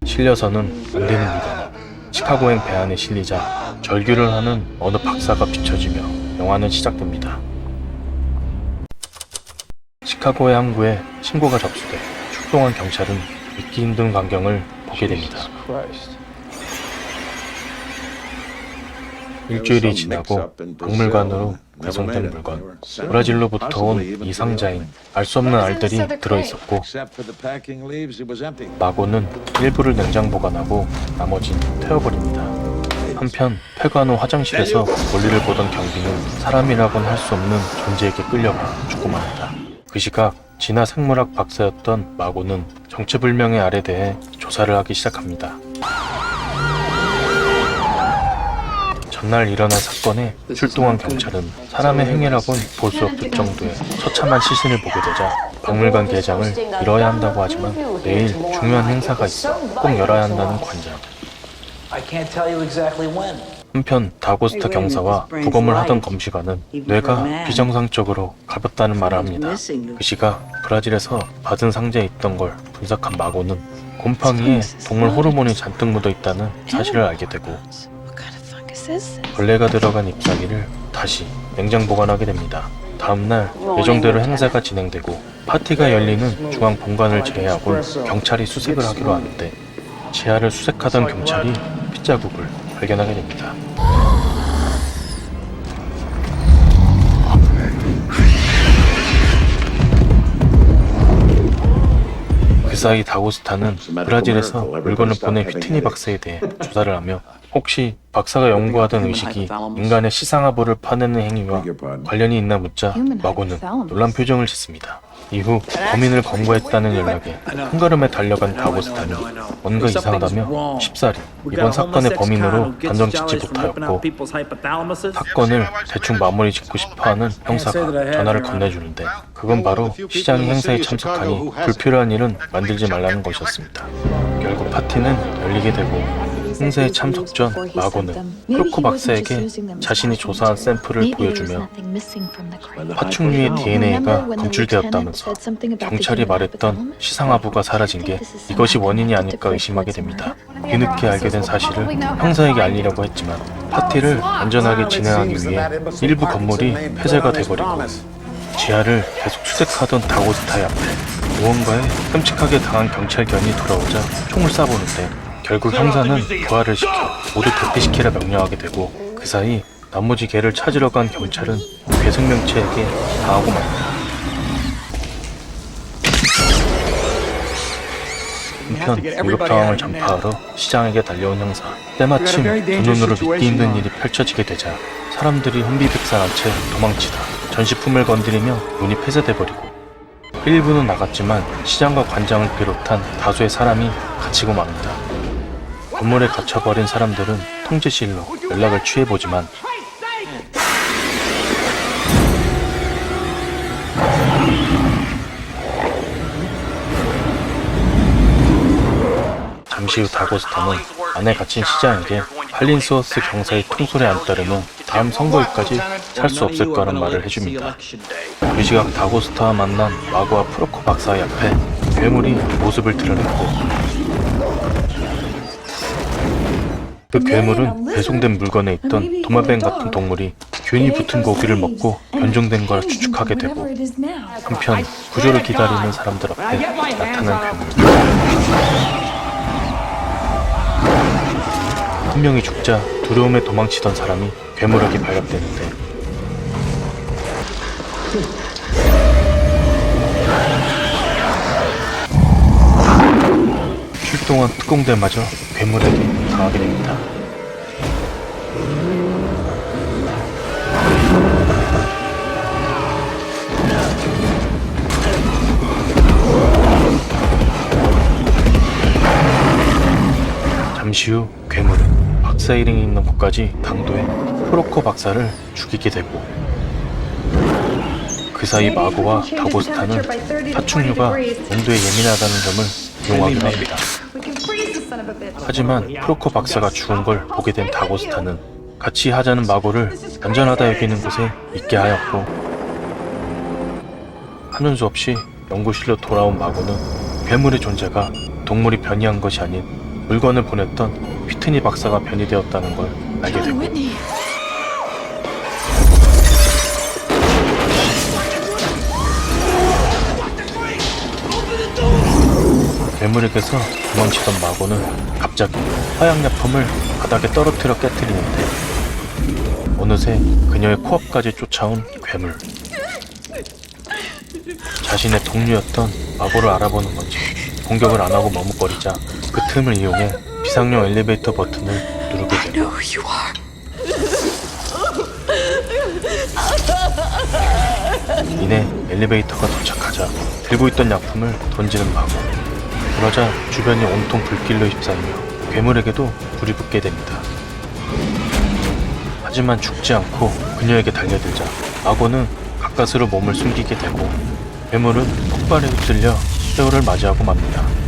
실려서는 안 되는 물건. 시카고행 배 안에 실리자 절규를 하는 어느 박사가 비춰지며 영화는 시작됩니다. 시카고의 항구에 신고가 접수돼 출동한 경찰은 믿기 힘든 광경을 보게 됩니다. 일주일이 지나고 박물관으로 배송된 물건. 브라질로부터 온 이 상자인 알 수 없는 알들이 들어있었고 마고는 일부를 냉장 보관하고 나머진 태워버립니다. 한편 폐관 후 화장실에서 볼일을 보던 경비는 사람이라고는 할 수 없는 존재에게 끌려가 죽고 맙니다. 그 시각 진화 생물학 박사였던 마고는 정체불명의 알에 대해 조사를 하기 시작합니다. 전날 일어난 사건에 출동한 경찰은 사람의 행위라곤 볼 수 없을 정도의 처참한 시신을 보게 되자 박물관 개장을 미뤄야 한다고 하지만 내일 중요한 행사가 있어 꼭 열어야 한다는 관장. 한편 다고스타 경사와 부검을 하던 검시관은 뇌가 비정상적으로 가볍다는 말을 합니다. 그 시각 브라질에서 받은 상자에 있던 걸 분석한 마고는 곰팡이에 동물 호르몬이 잔뜩 묻어 있다는 사실을 알게 되고 벌레가 들어간 잎사귀를 다시 냉장 보관하게 됩니다. 다음날 예정대로 행사가 진행되고 파티가 열리는 중앙 본관을 제외하고 경찰이 수색을 하기로 하는데 지하를 수색하던 경찰이 핏자국을 발견하게 됩니다. 그 사이 다고스타는 브라질에서 물건을 보낸 휘트니 박사에 대해 조사를 하며 혹시 박사가 연구하던 의식이 인간의 시상하부를 파내는 행위와 관련이 있나 묻자 마고는 놀란 표정을 짓습니다. 이후 범인을 검거했다는 연락에 한걸음에 달려간 다고스타는 뭔가 이상하다며 쉽사리 이번 사건의 범인으로 단정 짓지 못하였고 사건을 대충 마무리 짓고 싶어하는 형사가 전화를 건네주는데 그건 바로 시장이 행사에 참석하니 불필요한 일은 만들지 말라는 것이었습니다. 결국 파티는 열리게 되고 행사에 참석 전 마고는 프로코 박사에게 자신이 조사한 샘플을 보여주며 파충류의 DNA가 검출되었다면서 경찰이 말했던 시상하부가 사라진 게 이것이 원인이 아닐까 의심하게 됩니다. 뒤늦게 알게 된 사실을 형사에게 알리려고 했지만 파티를 안전하게 진행하기 위해 일부 건물이 폐쇄가 돼버리고 지하를 계속 수색하던 다고스타의 앞에 무언가에 끔찍하게 당한 경찰견이 돌아오자 총을 쏴보는데 결국 형사는 부활을 시켜 모두 대피시키라 명령하게 되고 그 사이 나머지 개를 찾으러 간 경찰은 괴 생명체에게 당하고 맙니다. 한편 위급 상황을 전파하러 시장에게 달려온 형사. 때마침 두 눈으로 믿기 힘든 일이 펼쳐지게 되자 사람들이 혼비백산한 채 도망치다 전시품을 건드리며 문이 폐쇄돼버리고 일부는 나갔지만 시장과 관장을 비롯한 다수의 사람이 갇히고 맙니다. 건물에 갇혀버린 사람들은 통제실로 연락을 취해보지만 잠시 후 다고스타는 안에 갇힌 시장에게 할린스워스 경사의 통솔에 안 따르면 다음 선거일까지 살 수 없을 거란 말을 해줍니다. 그 시각 다고스타와 만난 마고와 프로코 박사의 앞에 괴물이 모습을 드러냈고 그 괴물은 배송된 물건에 있던 도마뱀 같은 동물이 균이 붙은 고기를 먹고 변종된 거라 추측하게 되고 한편 구조를 기다리는 사람들 앞에 나타난 괴물. 한 명이 죽자 두려움에 도망치던 사람이 괴물에게 발각되는데 출동한 특공대마저 괴물에게 당하게 됩니다. 잠시 후 괴물은 박사 이름이 있는 곳까지 당도해 프로코 박사를 죽이게 되고 그 사이 마고와 다고스타는 파충류가 온도에 예민하다는 점을 이용하기로 합니다. 하지만 프로코 박사가 죽은 걸 보게 된 다고스타는 같이 하자는 마고를 안전하다 여기는 곳에 있게 하였고 하는 수 없이 연구실로 돌아온 마고는 괴물의 존재가 동물이 변이한 것이 아닌 물건을 보냈던 휘트니 박사가 변이 되었다는 걸 알게 John 되고 Whitney. 괴물에게서 도망치던 마고는 갑자기 화약약품을 바닥에 떨어뜨려 깨뜨리는데 어느새 그녀의 코앞까지 쫓아온 괴물. 자신의 동료였던 마고를 알아보는 건지 공격을 안 하고 머뭇거리자 그 틈을 이용해 비상용 엘리베이터 버튼을 누르게 되고 Know who you are. 이내 엘리베이터가 도착하자 들고 있던 약품을 던지는 마고. 그러자 주변이 온통 불길로 휩싸이며 괴물에게도 불이 붙게 됩니다. 하지만 죽지 않고 그녀에게 달려들자 마고는 가까스로 몸을 숨기게 되고 괴물은 폭발에 휩쓸려 세월을 맞이하고 맙니다.